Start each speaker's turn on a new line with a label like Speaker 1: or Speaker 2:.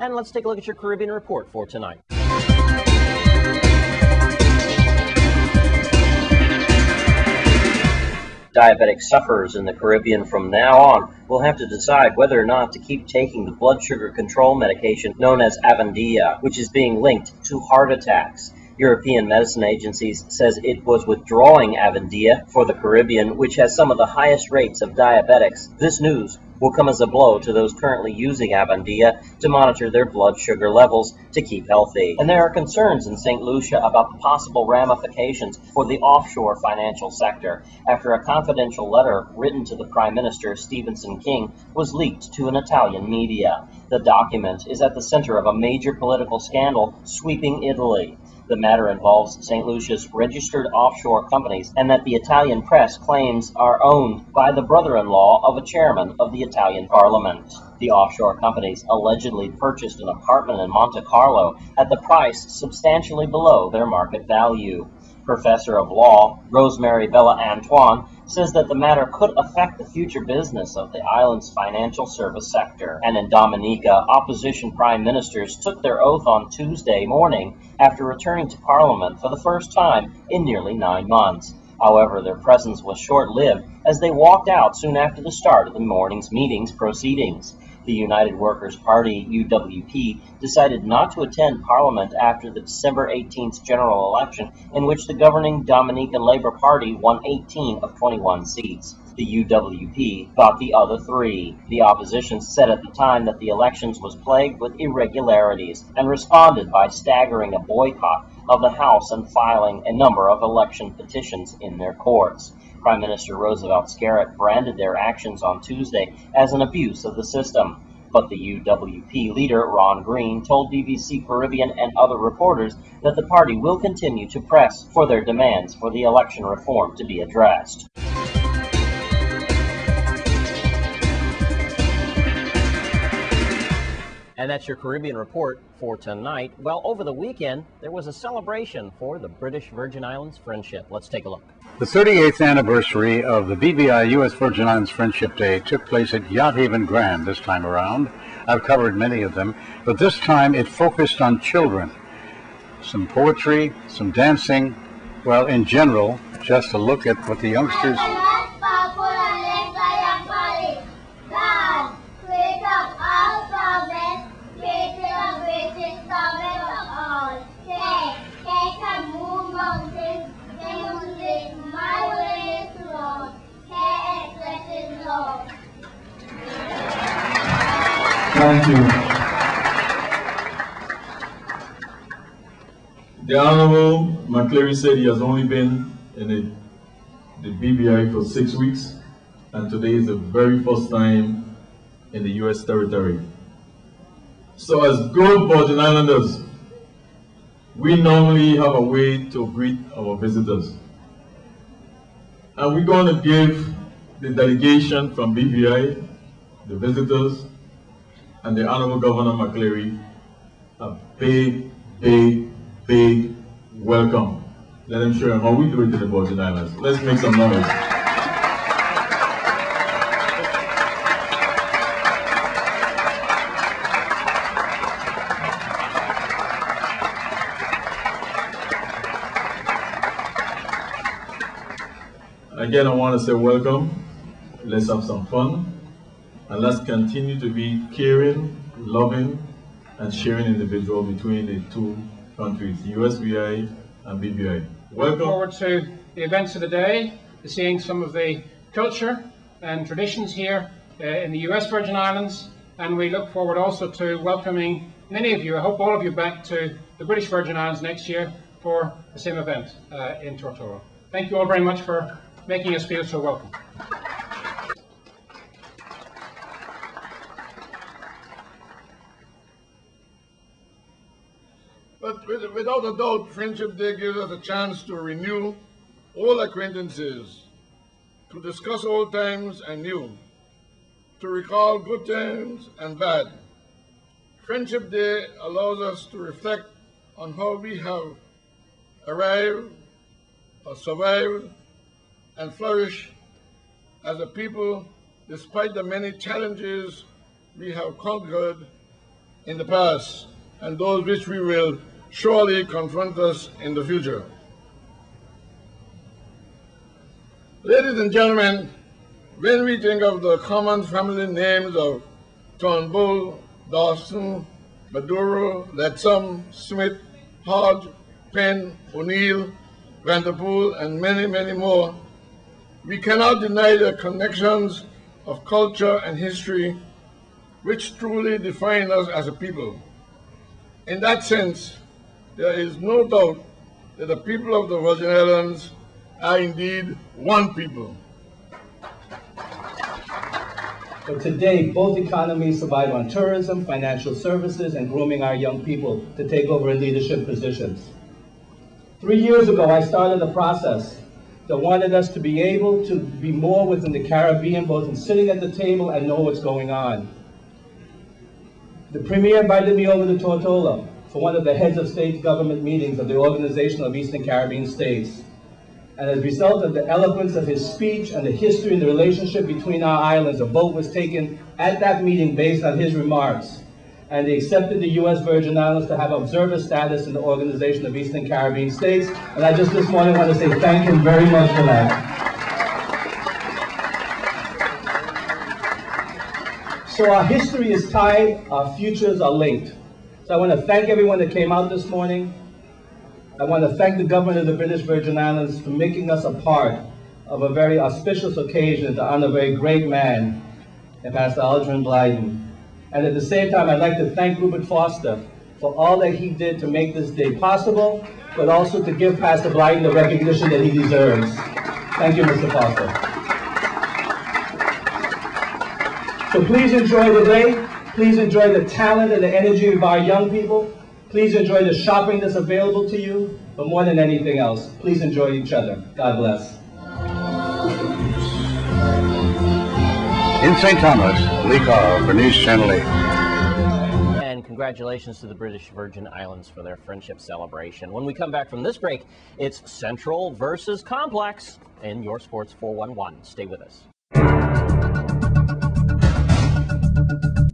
Speaker 1: And let's take a look at your Caribbean report for tonight. Diabetic sufferers in the Caribbean from now on will have to decide whether or not to keep taking the blood sugar control medication known as Avandia, which is being linked to heart attacks. European Medicine Agencies says it was withdrawing Avandia for the Caribbean, which has some of the highest rates of diabetics. This news will come as a blow to those currently using Avandia to monitor their blood sugar levels to keep healthy. And there are concerns in St. Lucia about the possible ramifications for the offshore financial sector after a confidential letter written to the Prime Minister, Stephenson King, was leaked to an Italian media. The document is at the center of a major political scandal sweeping Italy. The matter involves St. Lucia's registered offshore companies and that the Italian press claims are owned by the brother-in-law of a chairman of the Italian parliament. The offshore companies allegedly purchased an apartment in Monte Carlo at the price substantially below their market value. Professor of Law Rosemary Bella Antoine says that the matter could affect the future business of the island's financial service sector. And in Dominica, opposition prime ministers took their oath on Tuesday morning after returning to Parliament for the first time in nearly 9 months. However, their presence was short-lived as they walked out soon after the start of the morning's meeting's proceedings. The United Workers' Party, UWP, decided not to attend Parliament after the December 18th general election, in which the governing Dominican Labour Party won 18 of 21 seats. The UWP got the other 3. The opposition said at the time that the elections was plagued with irregularities and responded by staggering a boycott of the House and filing a number of election petitions in their courts. Prime Minister Roosevelt Scarrett branded their actions on Tuesday as an abuse of the system. But the UWP leader, Ron Green, told BBC Caribbean and other reporters that the party will continue to press for their demands for the election reform to be addressed. And that's your Caribbean report for tonight. Well, over the weekend, there was a celebration for the British Virgin Islands Friendship. Let's take a look.
Speaker 2: The 38th anniversary of the BVI U.S. Virgin Islands Friendship Day took place at Yacht Haven Grand this time around. I've covered many of them, but this time it focused on children. Some poetry, some dancing, well, in general, just a look at what the youngsters...
Speaker 3: Thank you. The Honorable McCleary said he has only been in the BVI for 6 weeks, and today is the very first time in the U.S. territory. So as good Virgin Islanders, we normally have a way to greet our visitors. And we're going to give the delegation from BVI, the visitors, and the Honorable Governor McCleary a big, big, big welcome. Let them show how we do it to the Virgin Islands. Let's make some noise. Again, I want to say welcome. Let's have some fun. And let's continue to be caring, loving, and sharing individual between the two countries, USVI and BVI. Welcome.
Speaker 4: Look forward to the events of the day, to seeing some of the culture and traditions here in the US Virgin Islands, and we look forward also to welcoming many of you, I hope all of you, back to the British Virgin Islands next year for the same event in Tortola. Thank you all very much for making us feel so welcome.
Speaker 5: But without a doubt, Friendship Day gives us a chance to renew old acquaintances, to discuss old times and new, to recall good times and bad. Friendship Day allows us to reflect on how we have arrived, or survived, and flourished as a people despite the many challenges we have conquered in the past and those which we will surely confront us in the future. Ladies and gentlemen, when we think of the common family names of Turnbull, Dawson, Baduro, Letsam, Smith, Hodge, Penn, O'Neill, Vanderpool, and many, many more, we cannot deny the connections of culture and history which truly define us as a people. In that sense, there is no doubt that the people of the Virgin Islands are indeed one people.
Speaker 6: But today, both economies survive on tourism, financial services, and grooming our young people to take over leadership positions. 3 years ago, I started a process that wanted us to be able to be more within the Caribbean, both in sitting at the table and know what's going on. The Premier invited me over to Tortola for one of the heads of state government meetings of the Organization of Eastern Caribbean States. And as a result of the eloquence of his speech and the history and the relationship between our islands, a vote was taken at that meeting based on his remarks. And they accepted the U.S. Virgin Islands to have observer status in the Organization of Eastern Caribbean States. And I just this morning want to say thank him very much for that. So our history is tied, our futures are linked. So I want to thank everyone that came out this morning. I want to thank the government of the British Virgin Islands for making us a part of a very auspicious occasion to honor a very great man, Pastor Aldrin Blyden. And at the same time, I'd like to thank Rupert Foster for all that he did to make this day possible, but also to give Pastor Blyden the recognition that he deserves. Thank you, Mr. Foster. So please enjoy the day. Please enjoy the talent and the energy of our young people. Please enjoy the shopping that's available to you. But more than anything else, please enjoy each other. God bless.
Speaker 2: In St. Thomas, Lee Carr for News Channel 8.
Speaker 1: And congratulations to the British Virgin Islands for their friendship celebration. When we come back from this break, it's Central versus Complex in your Sports 411. Stay with us.